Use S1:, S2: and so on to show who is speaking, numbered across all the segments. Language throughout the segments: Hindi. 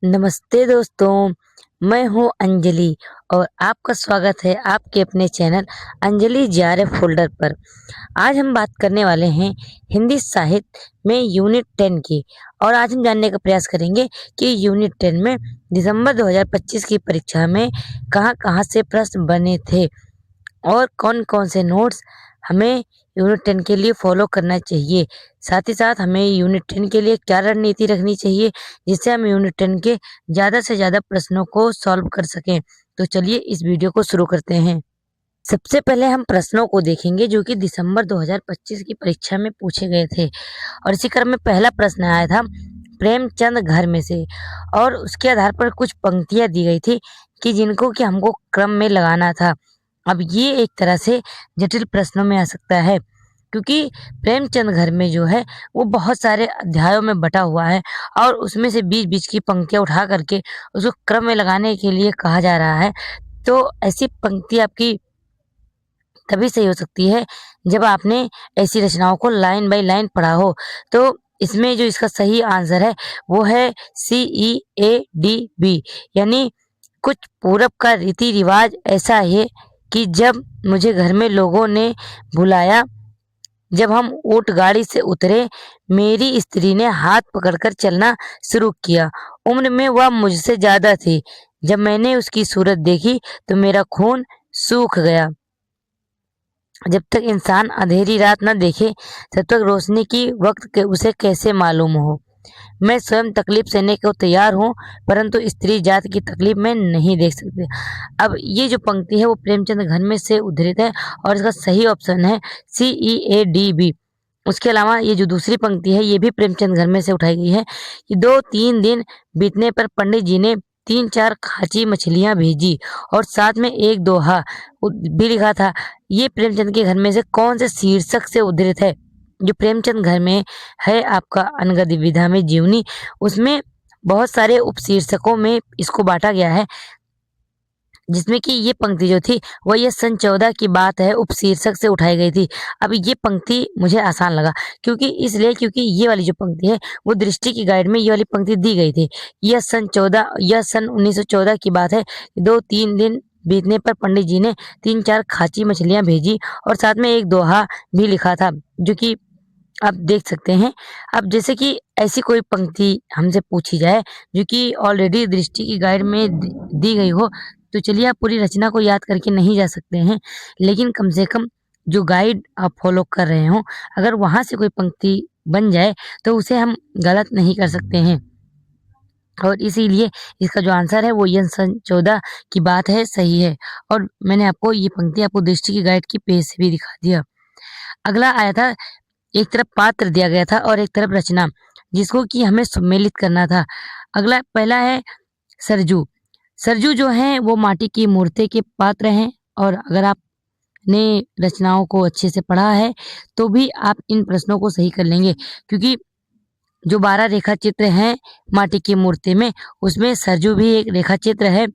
S1: नमस्ते दोस्तों, मैं हूँ अंजलि और आपका स्वागत है आपके अपने चैनल अंजलि जेआरएफ फोल्डर पर। आज हम बात करने वाले हैं हिंदी साहित्य में यूनिट 10 की। और आज हम जानने का प्रयास करेंगे कि यूनिट 10 में दिसंबर 2025 की परीक्षा में कहाँ-कहाँ से प्रश्न बने थे और कौन-कौन से नोट्स हमें यूनिट 10 के लिए फॉलो करना चाहिए। साथ ही साथ हमें यूनिट 10 के लिए क्या रणनीति रखनी चाहिए जिससे हम यूनिट 10 के ज़्यादा से ज़्यादा प्रश्नों को सॉल्व कर सकें। तो चलिए इस वीडियो को शुरू करते हैं। सबसे पहले हम प्रश्नों को देखेंगे जो कि दिसंबर 2025 की परीक्षा में पूछे गए थे। और इसी क्रम में पहला प्रश्न आया था प्रेमचंद घर में से, और उसके आधार पर कुछ पंक्तियाँ दी गई थी कि जिनको कि हमको क्रम में लगाना था। अब ये एक तरह से जटिल प्रश्नों में आ सकता है क्योंकि प्रेमचंद घर में जो है वो बहुत सारे अध्यायों में बटा हुआ है और उसमें से बीच-बीच की पंक्तियाँ उठा करके उसको क्रम में लगाने के लिए कहा जा रहा है। तो ऐसी पंक्ति आपकी तभी सही हो सकती है जब आपने ऐसी रचनाओं को लाइन बाय लाइन पढ़ा हो। तो इसमें जो इसका सही आंसर है वो है CEADB, यानी कुछ पूरब का रीति रिवाज ऐसा है कि जब मुझे घर में लोगों ने बुलाया, जब हम ऊँट गाड़ी से उतरे, मेरी स्त्री ने हाथ पकड़कर चलना शुरू किया। उम्र में वह मुझसे ज्यादा थी। जब मैंने उसकी सूरत देखी तो मेरा खून सूख गया। जब तक इंसान अंधेरी रात न देखे तब तक रोशनी की वक्त के उसे कैसे मालूम हो। मैं स्वयं तकलीफ सहने को तैयार हूँ, परंतु स्त्री जात की तकलीफ मैं नहीं देख सकती। अब ये जो पंक्ति है वो प्रेमचंद घर में से उद्धृत है और इसका सही ऑप्शन है CEADB। उसके अलावा ये जो दूसरी पंक्ति है ये भी प्रेमचंद घर में से उठाई गई है कि 2-3 दिन बीतने पर पंडित जी ने 3-4 खाची मछलियां भेजी और साथ में एक दोहा भी लिखा था। ये प्रेमचंद के घर में से कौन से शीर्षक से उद्धृत है? जो प्रेमचंद घर में है आपका अनगद विधा में जीवनी, उसमें बहुत सारे उपशीर्षकों में इसको बांटा गया है, जिसमें कि ये पंक्ति जो थी वो ये सन 14 की बात है, उपशीर्षक से उठाई गई थी। अब ये पंक्ति मुझे आसान लगा क्योंकि ये वाली जो पंक्ति है वो दृष्टि की गाइड में ये वाली पंक्ति दी गई थी। यह सन 1914 की बात है। 2-3 दिन बीतने पर पंडित जी ने 3-4 खाची मछलियां भेजी और साथ में एक दोहा भी लिखा था, जो कि आप देख सकते हैं। अब जैसे कि ऐसी कोई पंक्ति हमसे पूछी जाए जो कि ऑलरेडी दृष्टि की गाइड में दी गई हो, तो चलिए आप पूरी रचना को याद करके नहीं जा सकते हैं, लेकिन कम से कम जो गाइड आप फॉलो कर रहे हो, अगर वहां से कोई पंक्ति बन जाए तो उसे हम गलत नहीं कर सकते हैं। और इसीलिए इसका जो आंसर है वो ये सन 14 की बात है, सही है। और मैंने आपको ये पंक्ति आपको दृष्टि की गाइड की पेज से भी दिखा दिया। अगला आया था, एक तरफ पात्र दिया गया था और एक तरफ रचना, जिसको कि हमें सम्मिलित करना था। अगला पहला है सरजू। सरजू जो है वो माटी की मूर्ति के पात्र हैं, और अगर आपने रचनाओं को अच्छे से पढ़ा है तो भी आप इन प्रश्नों को सही कर लेंगे, क्योंकि जो 12 रेखा चित्र हैं माटी की मूर्ति में, उसमें सरजू भी एक रेखा चित्र है।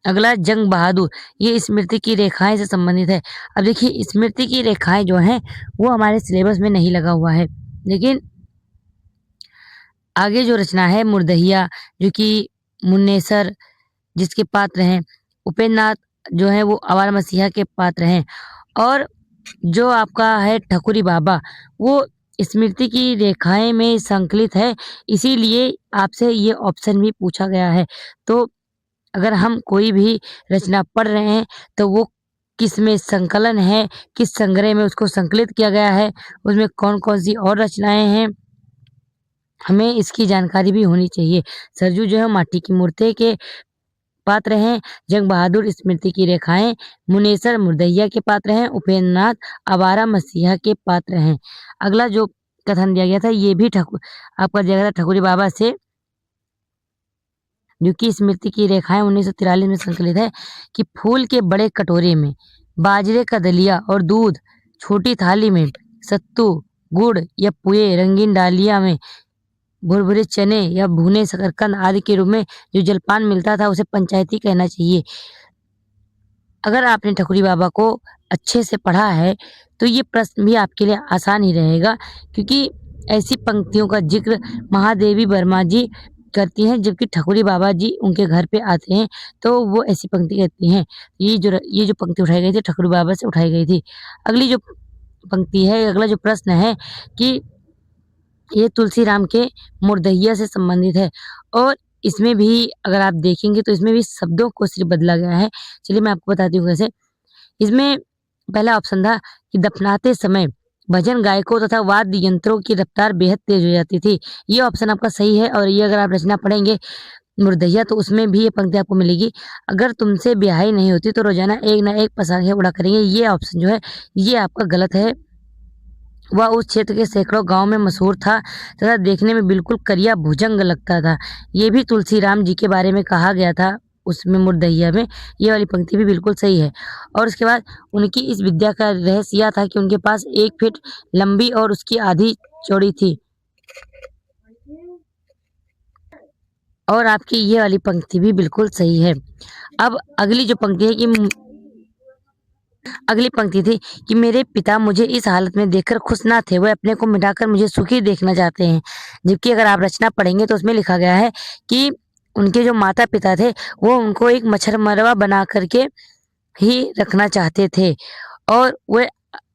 S1: अगला जंग बहादुर, ये स्मृति की रेखाएं से संबंधित है। अब देखिए स्मृति की रेखाएं जो हैं वो हमारे सिलेबस में नहीं लगा हुआ है, लेकिन आगे जो रचना है मुर्दहिया, जो कि मुन्नेसर जिसके पात्र हैं, उपेंद्र नाथ जो है वो आवारा मसीहा के पात्र हैं, और जो आपका है ठकुरी बाबा वो स्मृति की रेखाएं में संकलित है। इसीलिए आपसे ये ऑप्शन भी पूछा गया है। तो अगर हम कोई भी रचना पढ़ रहे हैं तो वो किस में संकलन है, किस संग्रह में उसको संकलित किया गया है, उसमें कौन कौन सी और रचनाएं हैं, हमें इसकी जानकारी भी होनी चाहिए। सरजू जो है माटी की मूर्ति के पात्र हैं, जंग बहादुर स्मृति की रेखाएं, मुनेसर मुर्दहिया के पात्र हैं, उपेंद्र नाथ आवारा मसीहा के पात्र हैं। अगला जो कथन दिया गया था ये भी आपका दिया गया था ठकुरी बाबा से, जो कि स्मृति की रेखाएं 1943 में संकलित है कि फूल के बड़े कटोरे में बाजरे का दलिया और दूध, छोटी थाली में सत्तू गुड़ या पुए, रंगीन डालिया में भुरभुरे चने या भुने शकरकंद आदि के रूप में जो जलपान मिलता था उसे पंचायती कहना चाहिए। अगर आपने ठकुरी बाबा को अच्छे से पढ़ा है तो ये प्रश्न भी आपके लिए आसान ही रहेगा, क्योंकि ऐसी पंक्तियों का जिक्र महादेवी वर्मा जी करती हैं, जबकि ठकुरी बाबा जी उनके घर पे आते हैं, तो वो ऐसी पंक्ति कहती हैं। ये जो पंक्ति उठाई गई थी, ठकुरी बाबा से उठाई गई थी। अगली जो पंक्ति है, अगला जो प्रश्न है कि ये तुलसी राम के मुर्दहिया से संबंधित है और इसमें भी अगर आप देखेंगे तो इसमें भी शब्दों को सिर्फ बदला गया है। चलिए मैं आपको बताती हूँ कैसे। इसमें पहला ऑप्शन था कि दफनाते समय भजन गायकों तथा वाद्य यंत्रों की रफ्तार बेहद तेज हो जाती थी। ये ऑप्शन आपका सही है और ये अगर आप रचना पढ़ेंगे मुर्दहिया तो उसमें भी ये पंक्ति आपको मिलेगी। अगर तुमसे ब्याही नहीं होती तो रोजाना एक ना एक पसाखे उड़ा करेंगे। ये ऑप्शन जो है ये आपका गलत है। वह उस क्षेत्र के सैकड़ों गांव में मशहूर था तथा देखने में बिल्कुल करिया भुजंग लगता था। ये भी तुलसीराम जी के बारे में कहा गया था उसमें मुर्दहिया में। ये वाली पंक्ति भी बिल्कुल सही है। और उसके बाद उनकी इस विद्या का रहस्य यह था कि उनके पास 1 फीट लंबी और उसकी आधी चौड़ी थी। और आपकी ये वाली पंक्ति भी बिल्कुल सही है। अब अगली जो पंक्ति है कि अगली पंक्ति थी कि मेरे पिता मुझे इस हालत में देखकर खुश ना थे, वह अपने को मिटाकर मुझे सुखी देखना चाहते हैं। जबकि अगर आप रचना पढ़ेंगे तो उसमें लिखा गया है कि उनके जो माता पिता थे वो उनको एक मच्छरमरवा बना करके ही रखना चाहते थे और वह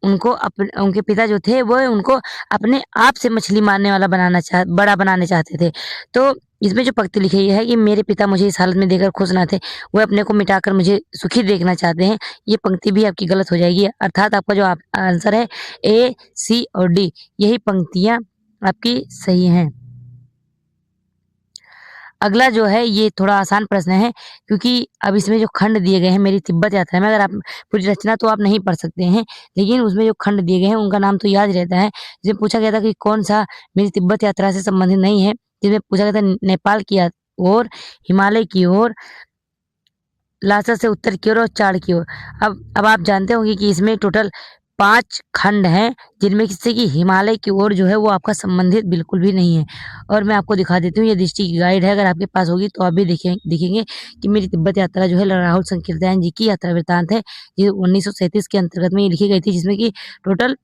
S1: उनके पिता जो थे वो उनको अपने आप से मछली मारने वाला बड़ा बनाने चाहते थे। तो इसमें जो पंक्ति लिखी है कि मेरे पिता मुझे इस हालत में देखकर खुश ना थे, वह अपने को मिटाकर मुझे सुखी देखना चाहते हैं। ये पंक्ति भी आपकी गलत हो जाएगी। अर्थात आपका जो आंसर है ए, सी और डी, यही पंक्तियां आपकी सही हैं। अगला जो है ये थोड़ा आसान प्रश्न है क्योंकि अब इसमें जो खंड दिए गए हैं मेरी तिब्बत यात्रा में, अगर आप पूरी रचना तो आप नहीं पढ़ सकते हैं, लेकिन उसमें जो खंड दिए गए हैं उनका नाम तो याद रहता है। जिसमें पूछा गया था कि कौन सा मेरी तिब्बत यात्रा से संबंधित नहीं है, जिसमें पूछा गया था नेपाल की ओर, हिमालय की ओर, लासा से उत्तर की ओर और चाड़ की ओर। अब आप जानते होंगे कि इसमें टोटल 5 खंड हैं, जिनमें किसी की हिमालय की ओर जो है वो आपका संबंधित बिल्कुल भी नहीं है। और मैं आपको दिखा देती हूँ, ये दृष्टि की गाइड है, अगर आपके पास होगी तो आप भी देखेंगे कि मेरी तिब्बत यात्रा जो है राहुल संकीर्तन जी की यात्रा वृत्तांत है। ये 1937 के अंतर्गत में ये लिखी गई थी, जिसमें कि टोटल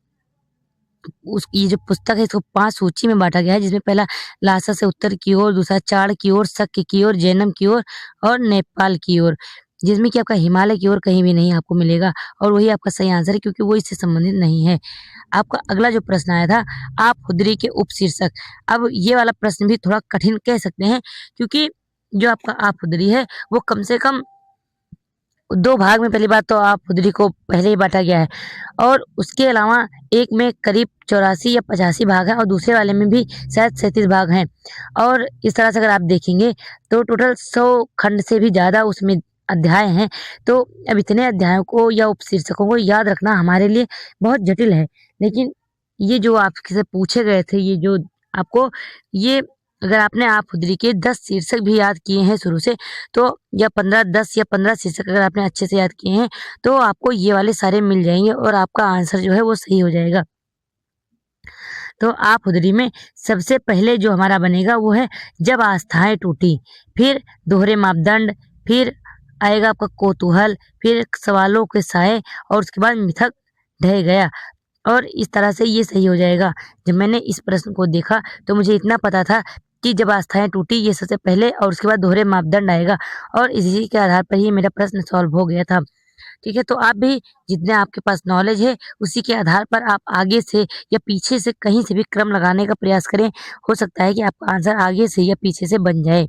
S1: उसकी जो पुस्तक है इसको 5 सूची में बांटा गया है, जिसमें पहला लासा से उत्तर की ओर, दूसरा चाड़ की ओर, शक की ओर, जैनम की ओर और नेपाल की ओर, जिसमें कि आपका हिमालय की ओर कहीं भी नहीं आपको मिलेगा। और वही आपका सही आंसर है क्योंकि वो इससे संबंधित नहीं है। आपका अगला जो प्रश्न आया था आप खुदरी के उपशीर्षक। अब ये वाला प्रश्न भी थोड़ा कठिन कह सकते हैं क्योंकि जो आपका आप खुदरी है वो कम से कम 2 भाग में, पहली बात तो आप खुदरी को पहले ही बांटा गया है और उसके अलावा एक में करीब 84 या 85 भाग हैं और दूसरे वाले में भी शायद 37 भाग हैं। और इस तरह से अगर आप देखेंगे तो टोटल 100 खंड से भी ज़्यादा उसमें अध्याय हैं। तो अब इतने अध्यायों को या उपशीर्षकों को याद रखना हमारे लिए बहुत जटिल है। लेकिन ये जो आपसे पूछे गए थे, ये जो आपको ये अगर आपने आप खुदरी के 10 शीर्षक भी याद किए हैं शुरू से, तो या 10 या 15 शीर्षक अगर आपने अच्छे से याद किए हैं तो आपको ये वाले सारे मिल जाएंगे और आपका आंसर जो है वो सही हो जाएगा। तो आप खुदरी में सबसे पहले जो हमारा बनेगा वो है जब आस्थाएं टूटी, फिर दोहरे मापदंड, फिर आएगा आपका कौतूहल, फिर सवालों के साए और उसके बाद मिथक ढह गया। और इस तरह से ये सही हो जाएगा। जब मैंने इस प्रश्न को देखा तो मुझे इतना पता था कि जब आस्थाएं टूटी ये सबसे पहले और उसके बाद दोहरे मापदंड आएगा और इसी के आधार पर ही मेरा प्रश्न सॉल्व हो गया था। ठीक है, तो आप भी जितने आपके पास नॉलेज है उसी के आधार पर आप आगे से या पीछे से कहीं से भी क्रम लगाने का प्रयास करें। हो सकता है कि आपका आंसर आगे से या पीछे से बन जाए।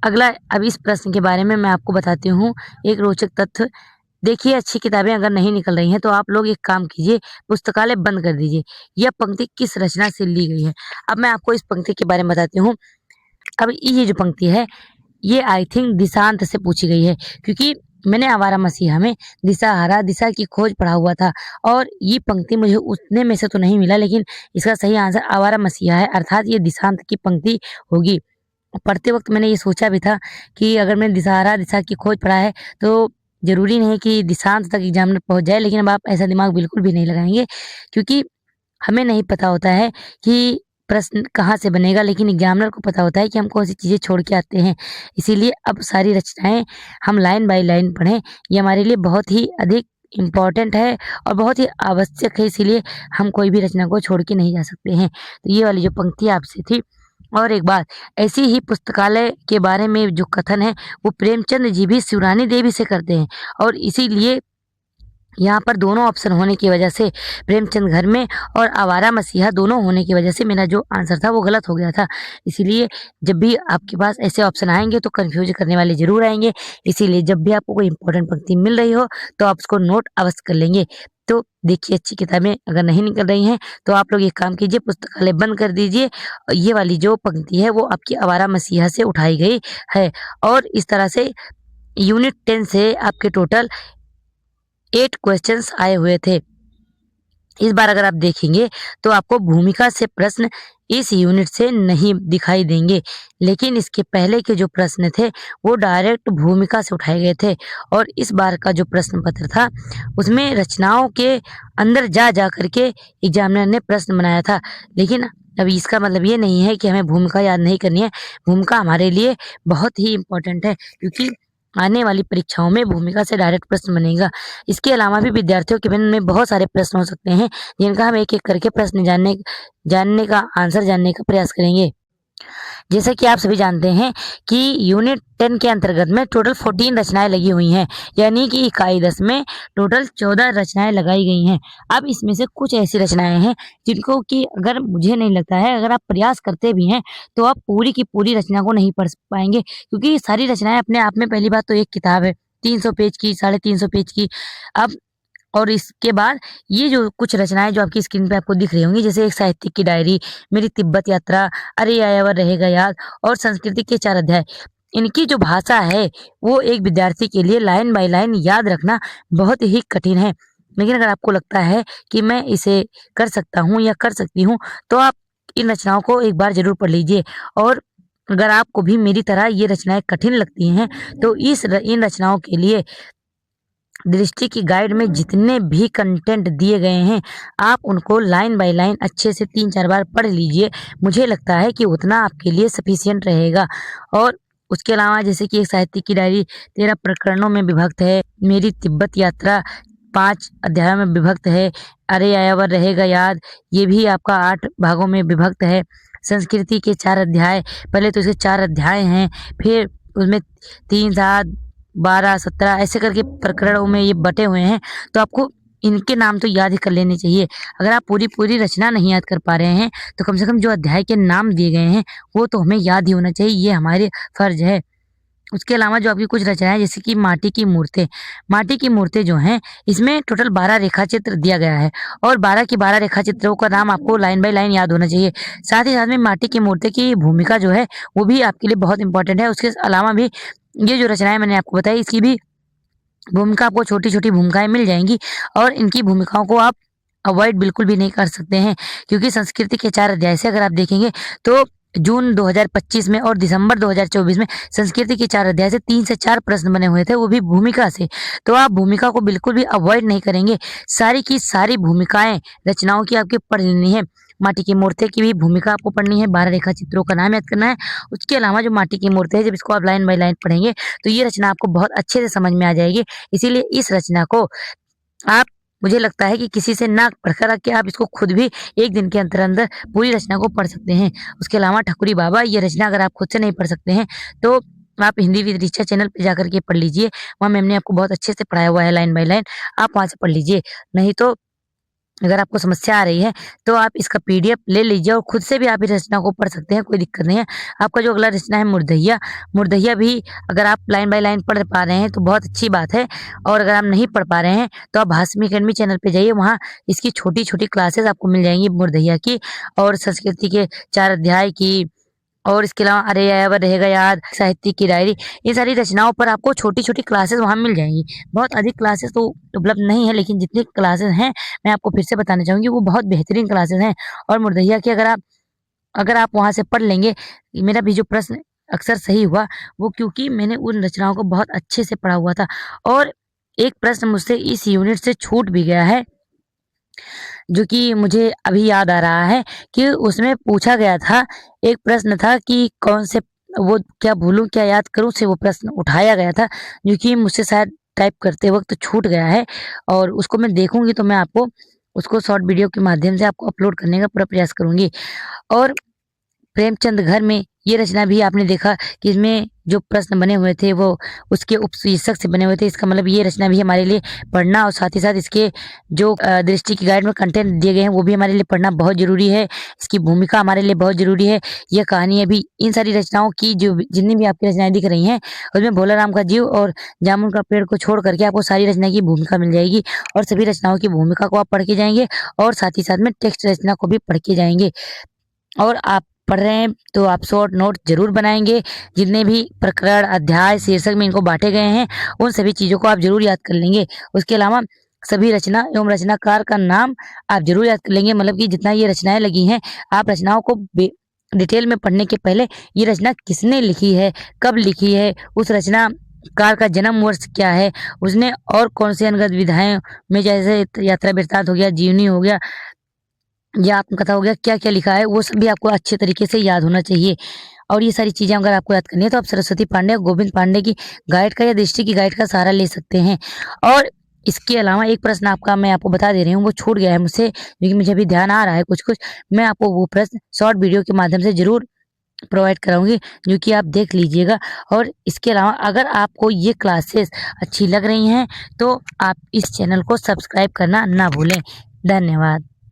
S1: अगला, अब इस प्रश्न के बारे में मैं आपको बताती हूँ एक रोचक तथ्य। देखिए, अच्छी किताबें अगर नहीं निकल रही हैं तो आप लोग एक काम कीजिए, पुस्तकालय बंद कर दीजिए। यह पंक्ति किस रचना से ली गई है? अब मैं आपको इस पंक्ति के बारे में बताती हूँ। अब ये जो पंक्ति है ये आई थिंक दिशांत से पूछी गई है क्योंकि मैंने आवारा मसीहा में दिशाहारा, दिशा की खोज पढ़ा हुआ था और ये पंक्ति मुझे उतने में से तो नहीं मिला, लेकिन इसका सही आंसर आवारा मसीहा है, अर्थात ये दिशांत की पंक्ति होगी। पढ़ते वक्त मैंने ये सोचा भी था कि अगर मैंने दिशाहारा, दिशा की खोज पढ़ा है तो ज़रूरी नहीं कि दिशांत तक एग्जामिनर पहुंच जाए, लेकिन अब आप ऐसा दिमाग बिल्कुल भी नहीं लगाएंगे क्योंकि हमें नहीं पता होता है कि प्रश्न कहाँ से बनेगा, लेकिन एग्जामिनर को पता होता है कि हम कौन सी चीज़ें छोड़ के आते हैं। इसीलिए अब सारी रचनाएं हम लाइन बाय लाइन पढ़ें, ये हमारे लिए बहुत ही अधिक इम्पॉर्टेंट है और बहुत ही आवश्यक है। इसीलिए हम कोई भी रचना को छोड़ के नहीं जा सकते हैं। तो ये वाली जो पंक्ति आपसे थी और एक बात, ऐसी ही पुस्तकालय के बारे में जो कथन है वो प्रेमचंद जी भी शिवरानी देवी से करते हैं, और इसीलिए यहाँ पर दोनों ऑप्शन होने की वजह से प्रेमचंद घर में और आवारा मसीहा दोनों होने की वजह से मेरा जो आंसर था वो गलत हो गया था। इसीलिए जब भी आपके पास ऐसे ऑप्शन आएंगे तो कंफ्यूज करने वाले ज़रूर आएंगे। इसीलिए जब भी आपको कोई इंपॉर्टेंट पंक्ति मिल रही हो तो आप उसको नोट अवश्य कर लेंगे। तो देखिए, अच्छी किताबें अगर नहीं निकल रही हैं तो आप लोग एक काम कीजिए, पुस्तकालय बंद कर दीजिए। ये वाली जो पंक्ति है वो आपकी आवारा मसीहा से उठाई गई है। और इस तरह से यूनिट 10 से आपके टोटल 8 क्वेश्चंस आए हुए थे। इस बार अगर आप देखेंगे तो आपको भूमिका से प्रश्न इस यूनिट से नहीं दिखाई देंगे, लेकिन इसके पहले के जो प्रश्न थे वो डायरेक्ट भूमिका से उठाए गए थे। और इस बार का जो प्रश्न पत्र था उसमें रचनाओं के अंदर जा करके एग्जामिनर ने प्रश्न बनाया था। लेकिन अभी इसका मतलब ये नहीं है कि हमें भूमिका याद नहीं करनी है। भूमिका हमारे लिए बहुत ही इम्पोर्टेंट है, क्योंकि आने वाली परीक्षाओं में भूमिका से डायरेक्ट प्रश्न बनेगा। इसके अलावा भी विद्यार्थियों के मन में बहुत सारे प्रश्न हो सकते हैं, जिनका हम एक-एक करके प्रश्न जानने का आंसर जानने का प्रयास करेंगे। जैसा कि आप सभी जानते हैं कि यूनिट 10 के अंतर्गत में टोटल 14 रचनाएं लगी हुई हैं, यानी कि इकाई 10 में टोटल 14 रचनाएं लगाई गई हैं। अब इसमें से कुछ ऐसी रचनाएं हैं जिनको कि अगर मुझे नहीं लगता है, अगर आप प्रयास करते भी हैं तो आप पूरी की पूरी रचना को नहीं पढ़ पाएंगे, क्योंकि ये सारी रचनाएं अपने आप में, पहली बात तो एक किताब है 300 पेज की, 350 पेज की। अब और इसके बाद ये जो कुछ रचनाएं जो आपकी स्क्रीन पे आपको दिख रही होंगी, जैसे एक साहित्यिक की डायरी, मेरी तिब्बत यात्रा, अरे आयावर रहेगा याद और संस्कृति के 4 अध्याय, इनकी जो भाषा है वो एक विद्यार्थी के लिए लाइन बाय लाइन याद रखना बहुत ही कठिन है। लेकिन अगर आपको लगता है कि मैं इसे कर सकता हूँ या कर सकती हूँ तो आप इन रचनाओं को एक बार जरूर पढ़ लीजिए। और अगर आपको भी मेरी तरह ये रचनाएं कठिन लगती हैं तो इन रचनाओं के लिए दृष्टि की गाइड में जितने भी कंटेंट दिए गए हैं आप उनको लाइन बाय लाइन अच्छे से 3-4 बार पढ़ लीजिए। मुझे लगता है कि उतना आपके लिए सफिशिएंट रहेगा। और उसके अलावा जैसे कि एक साहित्य की डायरी 13 प्रकरणों में विभक्त है, मेरी तिब्बत यात्रा 5 अध्यायों में विभक्त है, अरे आयावर रहेगा याद ये भी आपका 8 भागों में विभक्त है, संस्कृति के 4 अध्याय, पहले तो इसके 4 अध्याय हैं, फिर उसमें 3, 7, 12, 17 ऐसे करके प्रकरणों में ये बटे हुए हैं। तो आपको इनके नाम तो याद ही कर लेने चाहिए। अगर आप पूरी रचना नहीं याद कर पा रहे हैं तो कम से कम जो अध्याय के नाम दिए गए हैं वो तो हमें याद ही होना चाहिए, ये हमारे फर्ज है। उसके अलावा जो आपकी कुछ रचनाएं जैसे कि माटी की मूर्तें जो हैं इसमें टोटल 12 रेखा चित्र दिया गया है, और 12 की 12 रेखा चित्रों का नाम आपको लाइन बाय लाइन याद होना चाहिए। साथ ही साथ में माटी की मूर्ति की भूमिका जो है वो भी आपके लिए बहुत इंपॉर्टेंट है। उसके अलावा भी ये जो रचनाएं मैंने आपको बताई इसकी भी भूमिका, आपको छोटी-छोटी भूमिकाएँ मिल जाएँगी, और इनकी भूमिकाओं को आप अवॉइड बिल्कुल भी नहीं कर सकते हैं, क्योंकि संस्कृति के 4 अध्याय से अगर आप देखेंगे तो जून 2025 में और दिसंबर 2024 में संस्कृति के 4 अध्याय से 3 से 4 प्रश्न बने हुए थे, वो भी भूमिका से। तो आप भूमिका को बिल्कुल भी अवॉइड नहीं करेंगे, सारी की सारी भूमिकाएँ रचनाओं की आपकी पढ़ लेनी है। माटी की मूर्ति की भी भूमिका आपको पढ़नी है, 12 रेखा चित्रों का नाम याद करना है। उसके अलावा जो माटी की मूर्ति है, जब इसको आप लाइन बाय लाइन पढ़ेंगे तो ये रचना आपको बहुत अच्छे से समझ में आ जाएगी। इसीलिए इस रचना को आप, मुझे लगता है कि किसी से ना पढ़ कर के आप इसको खुद भी 1 दिन के अंदर पूरी रचना को पढ़ सकते हैं। उसके अलावा ठकुरी बाबा, ये रचना अगर आप खुद से नहीं पढ़ सकते हैं तो आप हिंदी विद ऋचा चैनल पे जाकर के पढ़ लीजिए। वहाँ मैम ने आपको बहुत अच्छे से पढ़ाया हुआ है लाइन बाय लाइन, आप वहाँ से पढ़ लीजिए। नहीं तो अगर आपको समस्या आ रही है तो आप इसका पीडीएफ ले लीजिए और खुद से भी आप इस रचना को पढ़ सकते हैं, कोई दिक्कत नहीं है। आपका जो अगला रचना है मुर्दहिया भी अगर आप लाइन बाय लाइन पढ़ पा रहे हैं तो बहुत अच्छी बात है, और अगर आप नहीं पढ़ पा रहे हैं तो आप भासमी अकेडमी चैनल पे जाइए, वहाँ इसकी छोटी-छोटी क्लासेस आपको मिल जाएंगी मुर्दहिया की और संस्कृति के 4 अध्याय की, और इसके अलावा अरे आयावर रहेगा याद, साहित्य की डायरी, ये सारी रचनाओं पर आपको छोटी-छोटी क्लासेस वहाँ मिल जाएँगी। बहुत अधिक क्लासेस तो उपलब्ध नहीं है, लेकिन जितनी क्लासेस हैं मैं आपको फिर से बताना चाहूँगी वो बहुत बेहतरीन क्लासेस हैं। और मुर्दहिया की अगर आप वहाँ से पढ़ लेंगे, मेरा भी जो प्रश्न अक्सर सही हुआ वो क्योंकि मैंने उन रचनाओं को बहुत अच्छे से पढ़ा हुआ था। और एक प्रश्न मुझसे इस यूनिट से छूट भी गया है, जो कि मुझे अभी याद आ रहा है कि उसमें पूछा गया था, एक प्रश्न था कि कौन से, वो क्या भूलूं क्या याद करूं से वो प्रश्न उठाया गया था, जो कि मुझसे शायद टाइप करते वक्त छूट गया है, और उसको मैं देखूंगी तो मैं आपको उसको शॉर्ट वीडियो के माध्यम से आपको अपलोड करने का पूरा प्रयास करूंगी। और प्रेमचंद घर में ये रचना भी आपने देखा कि इसमें जो प्रश्न बने हुए थे वो उसके उपशीर्षक से बने हुए थे। इसका मतलब ये रचना भी हमारे लिए पढ़ना और साथ ही साथ इसके जो दृष्टि की गाइड में कंटेंट दिए गए हैं वो भी हमारे लिए पढ़ना बहुत ज़रूरी है। इसकी भूमिका हमारे लिए बहुत ज़रूरी है। यह कहानी अभी इन सारी रचनाओं की जो जितनी भी आपकी रचनाएँ दिख रही हैं उसमें भोला राम का जीव और जामुन का पेड़ को छोड़ करके आपको सारी रचना की भूमिका मिल जाएगी और सभी रचनाओं की भूमिका को आप पढ़ के जाएँगे और साथ ही साथ में टेक्स्ट रचना को भी पढ़ के जाएँगे। और आप पढ़ रहे हैं तो आप शॉर्ट नोट ज़रूर बनाएँगे। जितने भी प्रकरण, अध्याय, शीर्षक में इनको बाँटे गए हैं, उन सभी चीज़ों को आप ज़रूर याद कर लेंगे। उसके अलावा सभी रचना एवं रचनाकार का नाम आप ज़रूर याद कर लेंगे। मतलब कि जितना ये रचनाएँ लगी हैं, आप रचनाओं को डिटेल में पढ़ने के पहले ये रचना किसने लिखी है, कब लिखी है, उस रचनाकार का जन्म वर्ष क्या है, उसने और कौन से अनगत विधाएँ में जैसे यात्रा वृत्तांत हो गया, जीवनी हो गया या आत्मकथा हो गया, क्या-क्या लिखा है, वो सब भी आपको अच्छे तरीके से याद होना चाहिए। और ये सारी चीज़ें अगर आपको याद करनी है तो आप सरस्वती पांडे और गोविंद पांडे की गाइड का या दृष्टि की गाइड का सहारा ले सकते हैं। और इसके अलावा एक प्रश्न आपका मैं आपको बता दे रही हूँ, वो छूट गया है मुझसे क्योंकि मुझे अभी ध्यान आ रहा है कुछ-कुछ। मैं आपको वो प्रश्न शॉर्ट वीडियो के माध्यम से ज़रूर प्रोवाइड कराऊँगी, जो कि आप देख लीजिएगा। और इसके अलावा अगर आपको ये क्लासेस अच्छी लग रही हैं, तो आप इस चैनल को सब्सक्राइब करना ना भूलें। धन्यवाद।